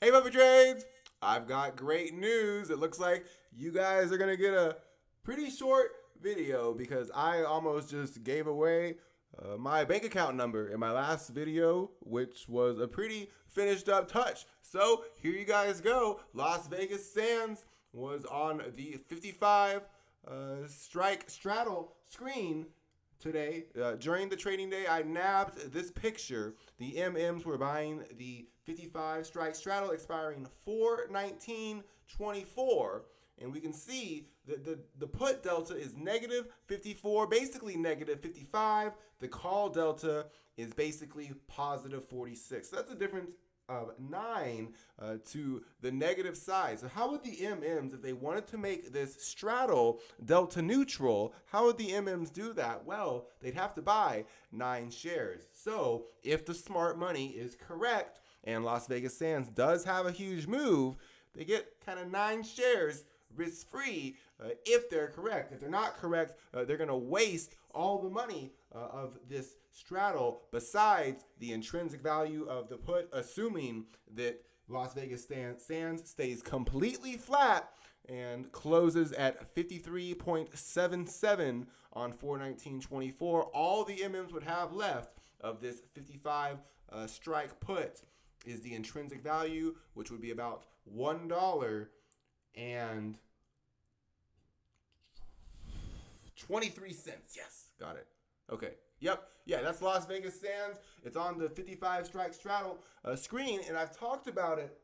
Hey, Puppet Trades! I've got great news. It looks like you guys are going to get a pretty short video because I almost just gave away my bank account number in my last video, which was a pretty finished up touch. So here you guys go. Las Vegas Sands was on the 55 strike straddle screen today. During the trading day, I nabbed this picture. The MMs were buying the 55 strike straddle expiring 4/19/24. And we can see that the put delta is negative 54, basically negative 55. The call delta is basically positive 46. So that's a difference of 9 to the negative side. So how would the MMs, if they wanted to make this straddle delta neutral, how would the MMs do that? Well, they'd have to buy 9 shares. So if the smart money is correct and Las Vegas Sands does have a huge move, they get kind of 9 shares risk-free if they're correct. If they're not correct, they're going to waste all the money of this straddle besides the intrinsic value of the put, assuming that Las Vegas Sands stays completely flat and closes at 53.77 on 4/19/24. All the MMs would have left of this 55 strike put is the intrinsic value, which would be about $1 and 23 cents. Yes, got it. Okay. Yep. Yeah, that's Las Vegas Sands. It's on the 55 strike straddle screen, and I've talked about it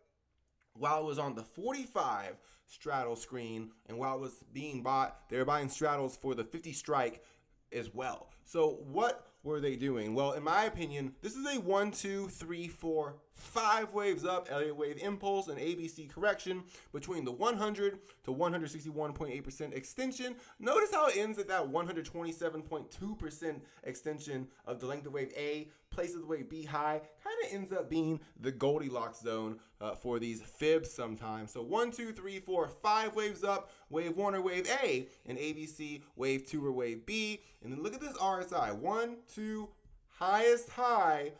while it was on the 45 straddle screen, and while it was being bought, they were buying straddles for the 50 strike as well. So what were they doing? Well, in my opinion, this is a 1, 2, 3, 4, 5 waves up Elliott wave impulse and ABC correction between the 100 to 161.8% extension. Notice how it ends at that 127.2% extension of the length of wave A, places the wave B high. Kind of ends up being the Goldilocks zone for these fibs sometimes. So 1, 2, 3, 4, 5 waves up, wave 1 or wave A, and ABC wave 2 or wave B. And then look at this RSI, 1, 2, highest high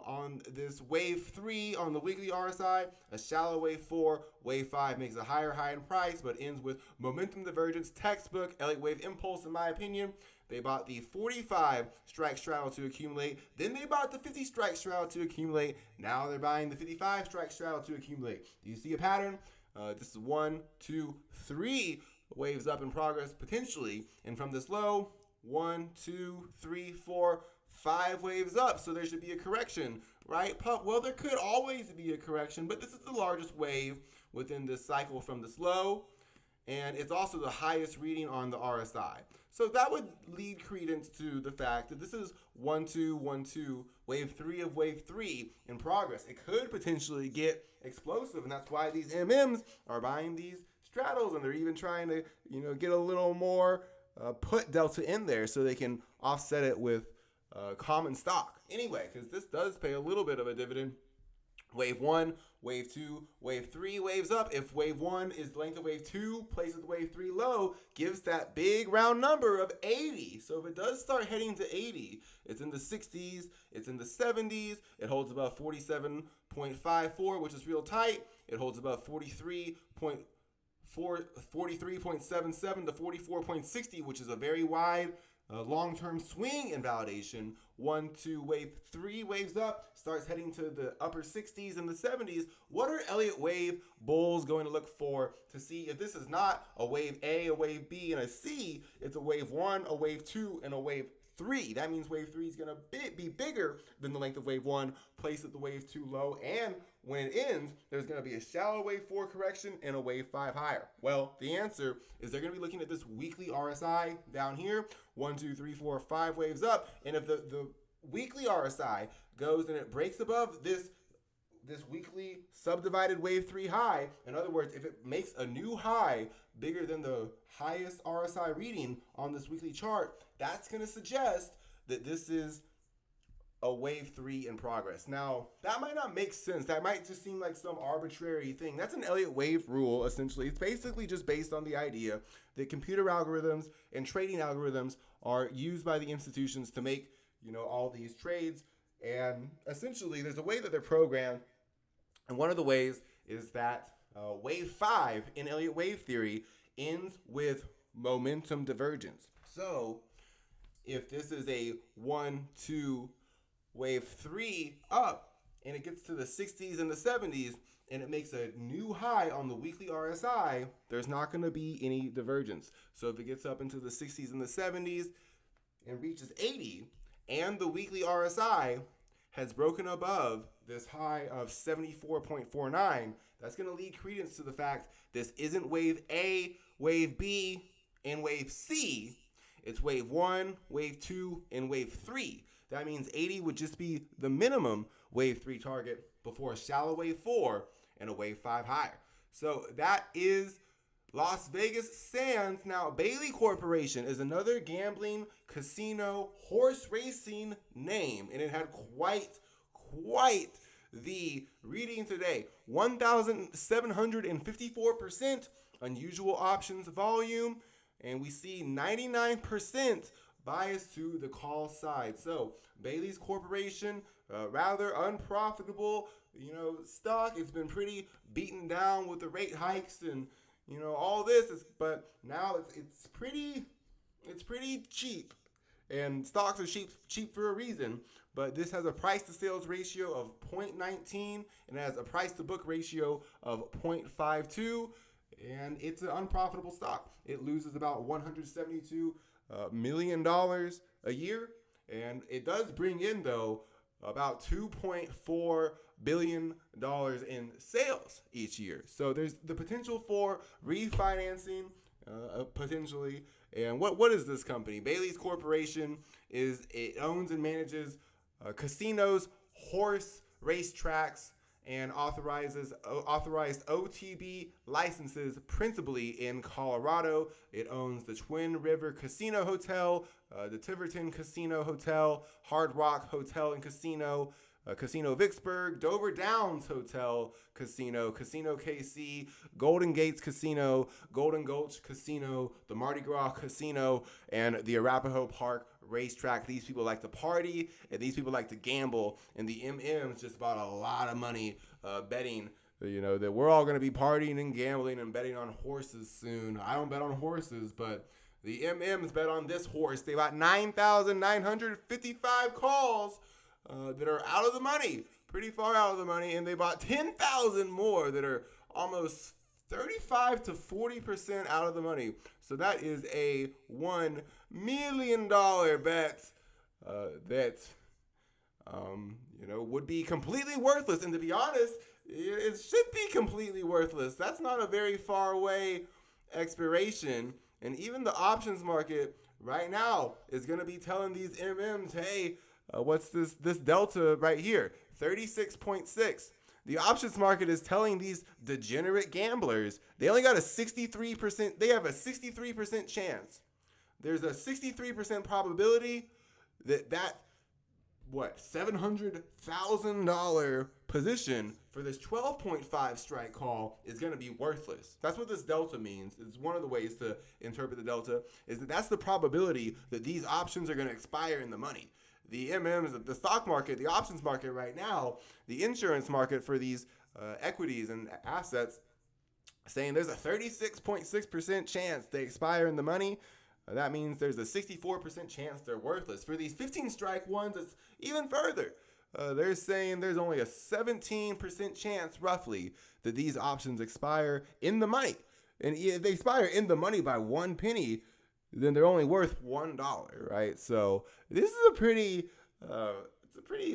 on this wave 3 on the weekly RSI, a shallow wave 4, wave 5 makes a higher high in price, but ends with momentum divergence, textbook, Elliott wave impulse in my opinion. They bought the 45 strike straddle to accumulate. Then they bought the 50 strike straddle to accumulate. Now they're buying the 55 strike straddle to accumulate. Do you see a pattern? This is 1, 2, 3 waves up in progress potentially. And from this low, 1, 2, 3, 4, 5 waves up. So there should be a correction, right, Pup? Well, there could always be a correction, but this is the largest wave within this cycle from this low. And it's also the highest reading on the RSI. So that would lead credence to the fact that this is 1, 2, 1, 2, wave 3 of wave 3 in progress. It could potentially get explosive, and that's why these MMs are buying these straddles, and they're even trying to, get a little more put delta in there so they can offset it with common stock. Anyway, because this does pay a little bit of a dividend. Wave 1, wave 2, wave 3 waves up. If wave 1 is the length of wave 2, places wave 3 low, gives that big round number of 80. So if it does start heading to 80, it's in the 60s, it's in the 70s, it holds above 47.54, which is real tight. It holds above 43.77 to 44.60, which is a very wide long-term swing invalidation. 1, 2, wave 3 waves up, starts heading to the upper 60s and the 70s. What are Elliott wave bulls going to look for to see if this is not a wave A, a wave B, and a C? It's a wave 1, a wave 2, and a wave 3. That means wave 3 is going to be bigger than the length of wave 1, place at the wave 2 low, and when it ends, there's going to be a shallow wave 4 correction and a wave 5 higher. Well, the answer is they're going to be looking at this weekly RSI down here, 1, 2, 3, 4, 5 waves up, and if the weekly RSI goes and it breaks above this weekly subdivided wave 3 high, in other words, if it makes a new high bigger than the highest RSI reading on this weekly chart, that's going to suggest that this is a wave 3 in progress. Now, that might not make sense. That might just seem like some arbitrary thing. That's an Elliott wave rule, essentially. It's basically just based on the idea that computer algorithms and trading algorithms are used by the institutions to make, all these trades. And essentially, there's a way that they're programmed. And one of the ways is that wave 5 in Elliott wave theory ends with momentum divergence. So if this is a 1, 2, wave 3 up, and it gets to the 60s and the 70s, and it makes a new high on the weekly RSI, there's not going to be any divergence. So if it gets up into the 60s and the 70s and reaches 80, and the weekly RSI has broken above this high of 74.49, that's going to lead credence to the fact this isn't wave A, wave B, and wave C. It's wave 1, wave 2, and wave 3. That means 80 would just be the minimum wave 3 target before a shallow wave 4 and a wave 5 higher. So that is Las Vegas Sands. Now, Bailey Corporation is another gambling, casino, horse racing name, and it had quite the reading today. 1,754% unusual options volume, and we see 99% bias to the call side. So Bailey's Corporation, rather unprofitable, stock. It's been pretty beaten down with the rate hikes and all this. But now it's pretty cheap, and stocks are cheap for a reason. But this has a price to sales ratio of 0.19 and it has a price to book ratio of 0.52. And it's an unprofitable stock. It loses about $172 million a year, and it does bring in, though, about $2.4 billion in sales each year. So there's the potential for refinancing, potentially. And what is this company? Bailey's Corporation it owns and manages casinos, horse racetracks, and authorized OTB licenses principally in Colorado. It owns the Twin River Casino Hotel, the Tiverton Casino Hotel, Hard Rock Hotel and Casino, Casino Vicksburg, Dover Downs Hotel Casino, Casino KC, Golden Gates Casino, Golden Gulch Casino, the Mardi Gras Casino, and the Arapahoe Park Racetrack. These people like to party, and these people like to gamble, and the MMs just bought a lot of money betting, that we're all going to be partying and gambling and betting on horses soon. I don't bet on horses, but the MMs bet on this horse. They bought 9,955 calls that are out of the money, pretty far out of the money, and they bought 10,000 more that are almost 35 to 40% out of the money. So that is a $1 million bet that would be completely worthless. And to be honest, it should be completely worthless. That's not a very far away expiration. And even the options market right now is going to be telling these MMs, hey, what's this delta right here? 36.6. The options market is telling these degenerate gamblers they only got a 63%. They have a 63% chance. There's a 63% probability that $700,000 position for this 12.5 strike call is going to be worthless. That's what this delta means. It's one of the ways to interpret the delta, is that's the probability that these options are going to expire in the money. The MMs, the stock market, the options market right now, the insurance market for these equities and assets, saying there's a 36.6% chance they expire in the money. That means there's a 64% chance they're worthless. For these 15 strike ones, it's even further. They're saying there's only a 17% chance, roughly, that these options expire in the money. And if they expire in the money by 1 penny, then they're only worth $1, right? So this is a pretty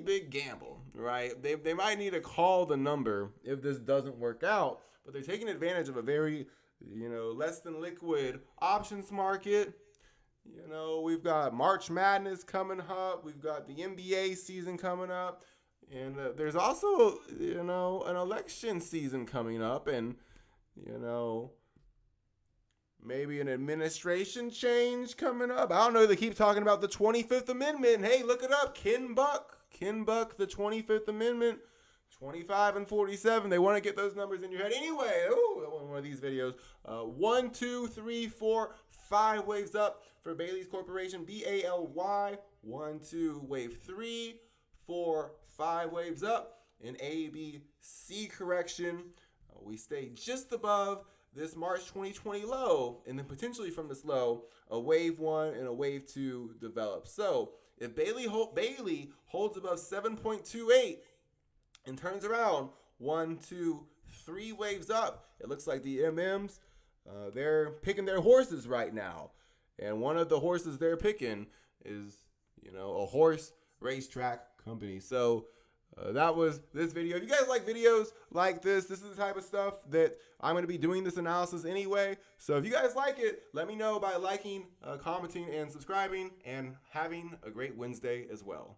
big gamble, right? They might need to call the number if this doesn't work out, but they're taking advantage of a very, less than liquid options market. We've got March Madness coming up. We've got the NBA season coming up. And there's also, an election season coming up. And, maybe an administration change coming up. I don't know. They keep talking about the 25th Amendment. Hey, look it up. Ken Buck, the 25th Amendment, 25 and 47. They want to get those numbers in your head. Anyway, one of these videos. 1, 2, 3, 4, 5 waves up for Bailey's Corporation. BALY. 1, 2, wave 3, 4, 5 waves up. An ABC correction. we stay just above this March 2020 low, and then potentially from this low, a wave 1 and a wave 2 develop. So if Bailey holds above 7.28 and turns around 1, 2, 3 waves up, it looks like the MMs, they're picking their horses right now. And one of the horses they're picking is, a horse racetrack company. So that was this video. If you guys like videos like this is the type of stuff that I'm going to be doing this analysis anyway. So if you guys like it, let me know by liking, commenting, and subscribing, and having a great Wednesday as well.